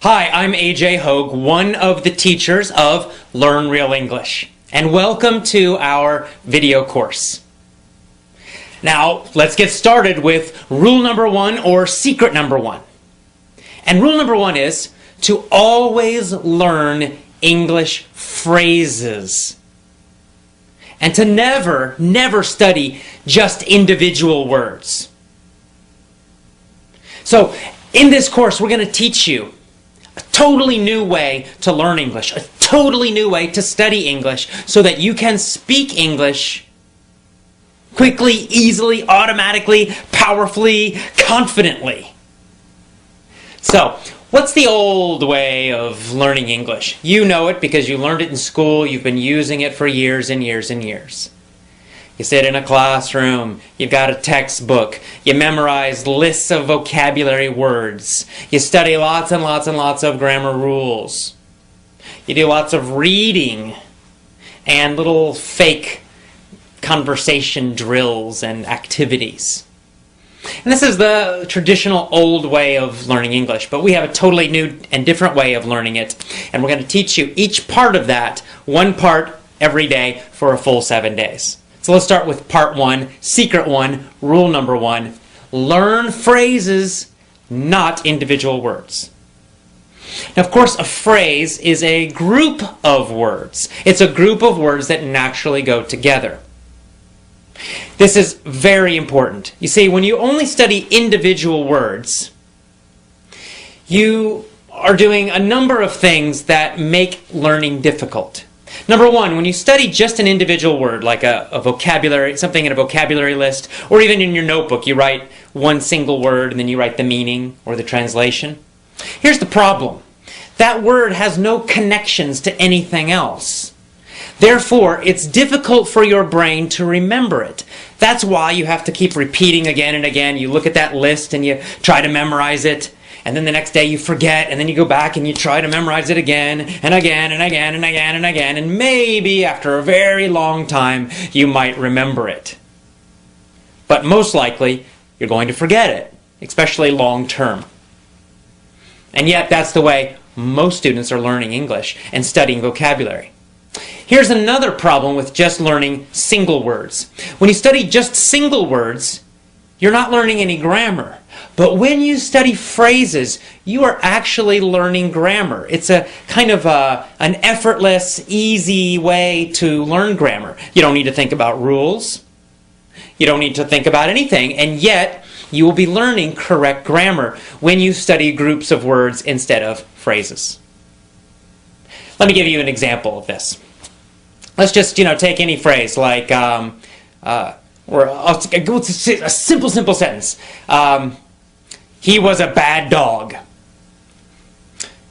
Hi, I'm AJ Hogue, one of the teachers of Learn Real English, and welcome to our video course. Now, let's get started with rule number one, or secret number one. And rule number one is to always learn English phrases. And to never study just individual words. So, in this course, we're going to teach you a totally new way to learn English, a totally new way to study English so that you can speak English quickly, easily, automatically, powerfully, confidently. So, what's the old way of learning English? You know it because you learned it in school, you've been using it for years and years and years. You sit in a classroom, you've got a textbook, you memorize lists of vocabulary words, you study lots and lots and lots of grammar rules. You do lots of reading and little fake conversation drills and activities. And this is the traditional old way of learning English, but we have a totally new and different way of learning it. And we're going to teach you each part of that, one part every day for a full 7 days. So let's start with part one, secret one, rule number one. Learn phrases, not individual words. Now, of course, a phrase is a group of words. It's a group of words that naturally go together. This is very important. You see, when you only study individual words, you are doing a number of things that make learning difficult. Number one, when you study just an individual word, like a vocabulary, something in a vocabulary list, or even in your notebook, you write one single word and then you write the meaning or the translation. Here's the problem. That word has no connections to anything else. Therefore, it's difficult for your brain to remember it. That's why you have to keep repeating again and again. You look at that list and you try to memorize it. And then the next day you forget, and then you go back and you try to memorize it again, and again, and again, and again, and again, and maybe after a very long time you might remember it. But most likely you're going to forget it, especially long term. And yet that's the way most students are learning English and studying vocabulary. Here's another problem with just learning single words. When you study just single words, you're not learning any grammar. But when you study phrases, you are actually learning grammar. It's a kind of an effortless, easy way to learn grammar. You don't need to think about rules. You don't need to think about anything. And yet, you will be learning correct grammar when you study groups of words instead of phrases. Let me give you an example of this. Let's just, take any phrase like, or I'll go to a simple sentence. He was a bad dog.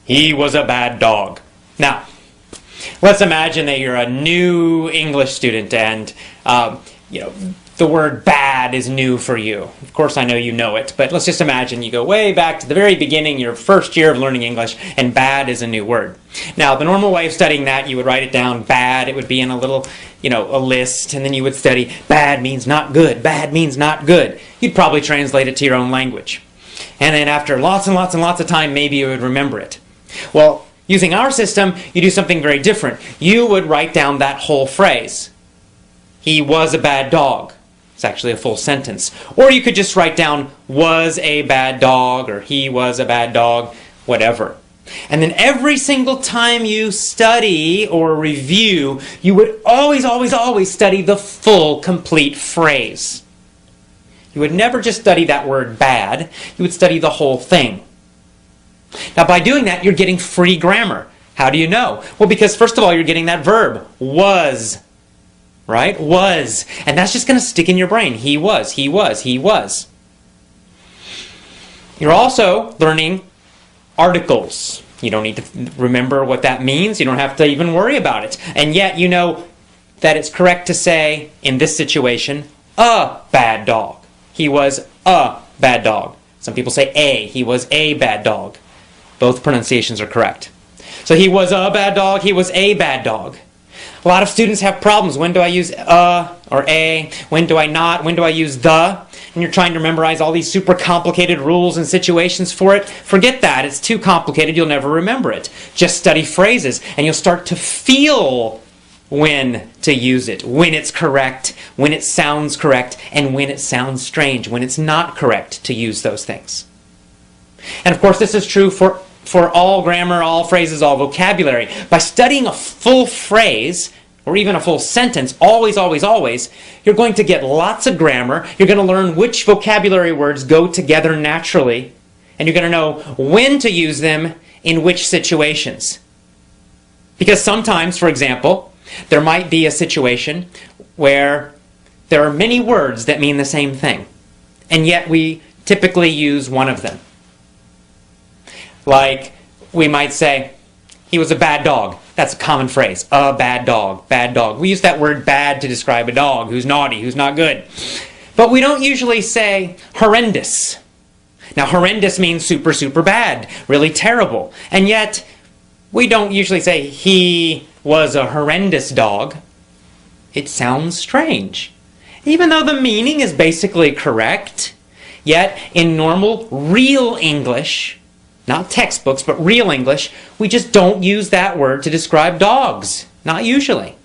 He was a bad dog. Now, let's imagine that you're a new English student and, the word bad is new for you. Of course, I know you know it, but let's just imagine you go way back to the very beginning, your first year of learning English, and bad is a new word. Now, the normal way of studying that, you would write it down, bad, it would be in a little, a list, and then you would study, bad means not good, bad means not good. You'd probably translate it to your own language. And then after lots and lots and lots of time, maybe you would remember it. Well, using our system, you do something very different. You would write down that whole phrase. He was a bad dog. It's actually a full sentence. Or you could just write down, was a bad dog, or he was a bad dog, whatever. And then every single time you study or review, you would always study the full, complete phrase. You would never just study that word bad. You would study the whole thing. Now, by doing that, you're getting free grammar. How do you know? Well, because first of all, you're getting that verb, was. Right? Was. And that's just going to stick in your brain. He was, he was, he was. You're also learning articles. You don't need to remember what that means. You don't have to even worry about it. And yet you know that it's correct to say, in this situation, a bad dog. He was a bad dog. Some people say a. He was a bad dog. Both pronunciations are correct. So he was a bad dog. He was a bad dog. A lot of students have problems. When do I use or a? When do I not? When do I use the? and you're trying to memorize all these super complicated rules and situations for it, forget that. It's too complicated. You'll never remember it. Just study phrases, and you'll start to feel when to use it, when it's correct, when it sounds correct, and when it sounds strange, when it's not correct to use those things. And of course, this is true for all grammar, all phrases, all vocabulary. By studying a full phrase, or even a full sentence, always, always, always, you're going to get lots of grammar. You're going to learn which vocabulary words go together naturally, and you're going to know when to use them in which situations. Because sometimes, for example, there might be a situation where there are many words that mean the same thing, and yet we typically use one of them. Like, we might say, he was a bad dog. That's a common phrase. A bad dog. Bad dog. We use that word bad to describe a dog who's naughty, who's not good. But we don't usually say horrendous. Now, horrendous means super, super bad. Really terrible. And yet, we don't usually say he was a horrendous dog. It sounds strange. Even though the meaning is basically correct, yet in normal, real English, not textbooks, but real English, we just don't use that word to describe dogs. Not usually.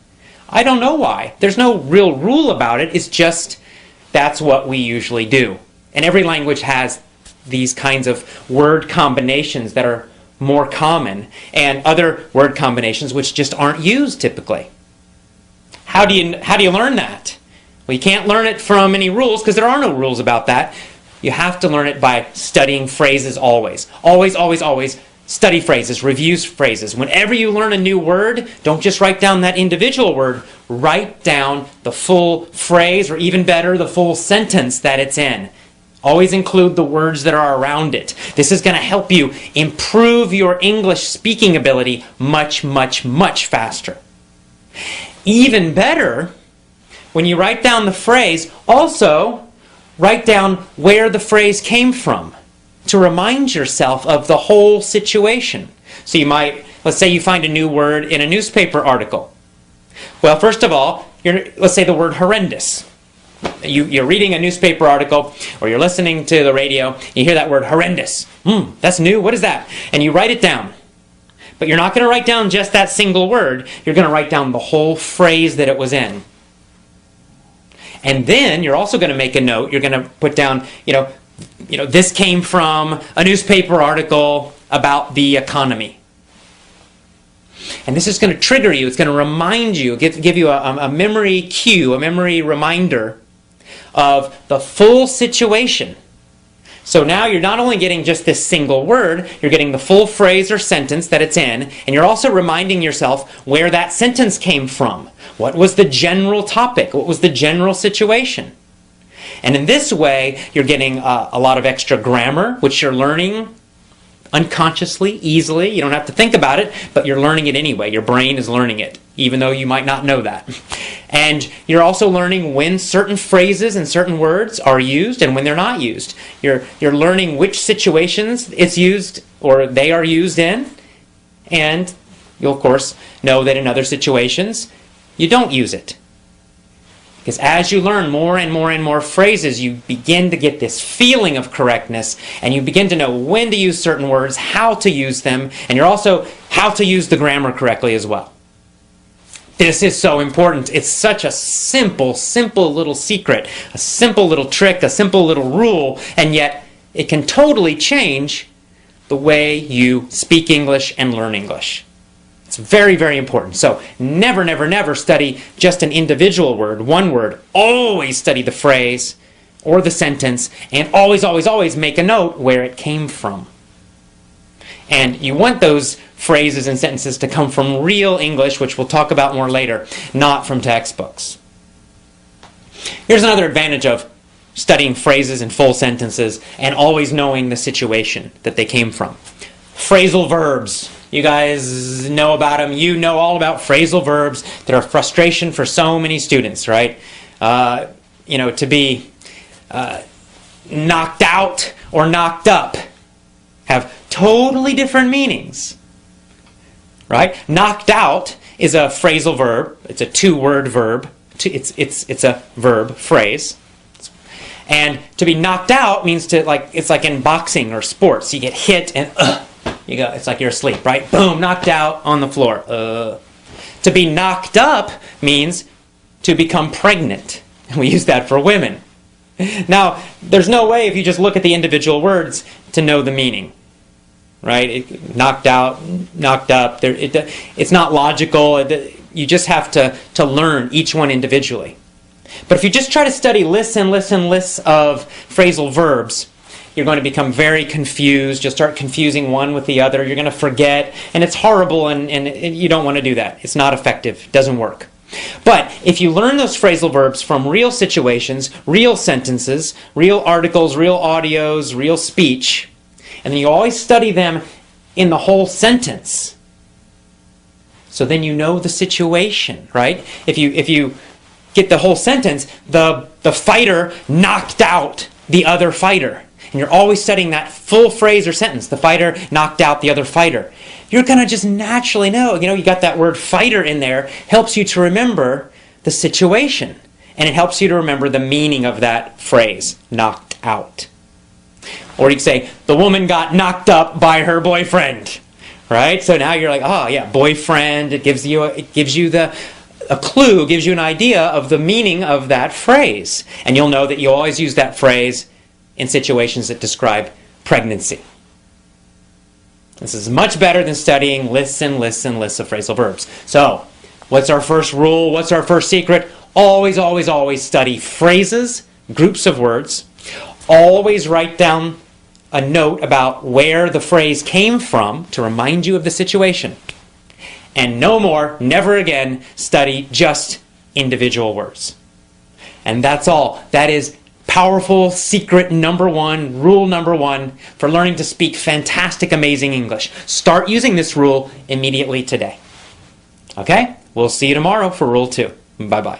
I don't know why. There's no real rule about it. It's just that's what we usually do. And every language has these kinds of word combinations that are more common, and other word combinations which just aren't used typically. How do you learn that? Well, you can't learn it from any rules, because there are no rules about that. You have to learn it by studying phrases always. Always, always, always study phrases, review phrases. Whenever you learn a new word, don't just write down that individual word. Write down the full phrase, or even better, the full sentence that it's in. Always include the words that are around it. This is going to help you improve your English speaking ability much, much, much faster. Even better, when you write down the phrase, also write down where the phrase came from to remind yourself of the whole situation. So you might, let's say you find a new word in a newspaper article. Well, first of all, let's say the word horrendous. You're reading a newspaper article, or you're listening to the radio, you hear that word horrendous. That's new, what is that? And you write it down. But you're not going to write down just that single word, you're going to write down the whole phrase that it was in. And then you're also going to make a note, you're going to put down, this came from a newspaper article about the economy. And this is going to trigger you, it's going to remind you, give you a memory cue, a memory reminder of the full situation. So now you're not only getting just this single word, you're getting the full phrase or sentence that it's in, and you're also reminding yourself where that sentence came from. What was the general topic? What was the general situation? And in this way, you're getting a lot of extra grammar, which you're learning unconsciously, easily. You don't have to think about it, but you're learning it anyway. Your brain is learning it, even though you might not know that. And you're also learning when certain phrases and certain words are used and when they're not used. You're learning which situations it's used or they are used in, and you'll of course know that in other situations you don't use it. Because as you learn more and more and more phrases, you begin to get this feeling of correctness, and you begin to know when to use certain words, how to use them, and you're also how to use the grammar correctly as well. This is so important. It's such a simple, simple little secret, a simple little trick, a simple little rule, and yet it can totally change the way you speak English and learn English. It's very, very important. So never, never, never study just an individual word, one word. Always study the phrase or the sentence, and always, always, always make a note where it came from. And you want those phrases and sentences to come from real English, which we'll talk about more later, not from textbooks. Here's another advantage of studying phrases and full sentences and always knowing the situation that they came from. Phrasal verbs. You guys know about them. You know all about phrasal verbs. They're a frustration for so many students, right? To be knocked out or knocked up have totally different meanings, right? Knocked out is a phrasal verb. It's a two-word verb. It's a verb phrase. And to be knocked out means to, like, it's like in boxing or sports. You get hit and you go, it's like you're asleep, right? Boom, knocked out on the floor. To be knocked up means to become pregnant. And we use that for women. Now, there's no way if you just look at the individual words to know the meaning. Right? Knocked out, knocked up. It's not logical. You just have to learn each one individually. But if you just try to study lists and lists and lists of phrasal verbs, you're going to become very confused. You'll start confusing one with the other. You're going to forget. And it's horrible, and you don't want to do that. It's not effective. It doesn't work. But if you learn those phrasal verbs from real situations, real sentences, real articles, real audios, real speech, and then you always study them in the whole sentence. So then you know the situation, right? If you get the whole sentence, the fighter knocked out the other fighter. And you're always studying that full phrase or sentence. The fighter knocked out the other fighter. You're going to just naturally know, you got that word fighter in there, helps you to remember the situation. And it helps you to remember the meaning of that phrase, knocked out. Or you could say, the woman got knocked up by her boyfriend. Right? So now you're like, oh yeah, boyfriend. It gives you a clue, gives you an idea of the meaning of that phrase. And you'll know that you always use that phrase in situations that describe pregnancy. This is much better than studying lists and lists and lists of phrasal verbs. So, what's our first rule? What's our first secret? Always, always, always study phrases, groups of words. Always write down a note about where the phrase came from to remind you of the situation. And no more, never again, study just individual words. And that's all. That is powerful secret number one, rule number one for learning to speak fantastic, amazing English. Start using this rule immediately today. Okay? We'll see you tomorrow for rule 2. Bye-bye.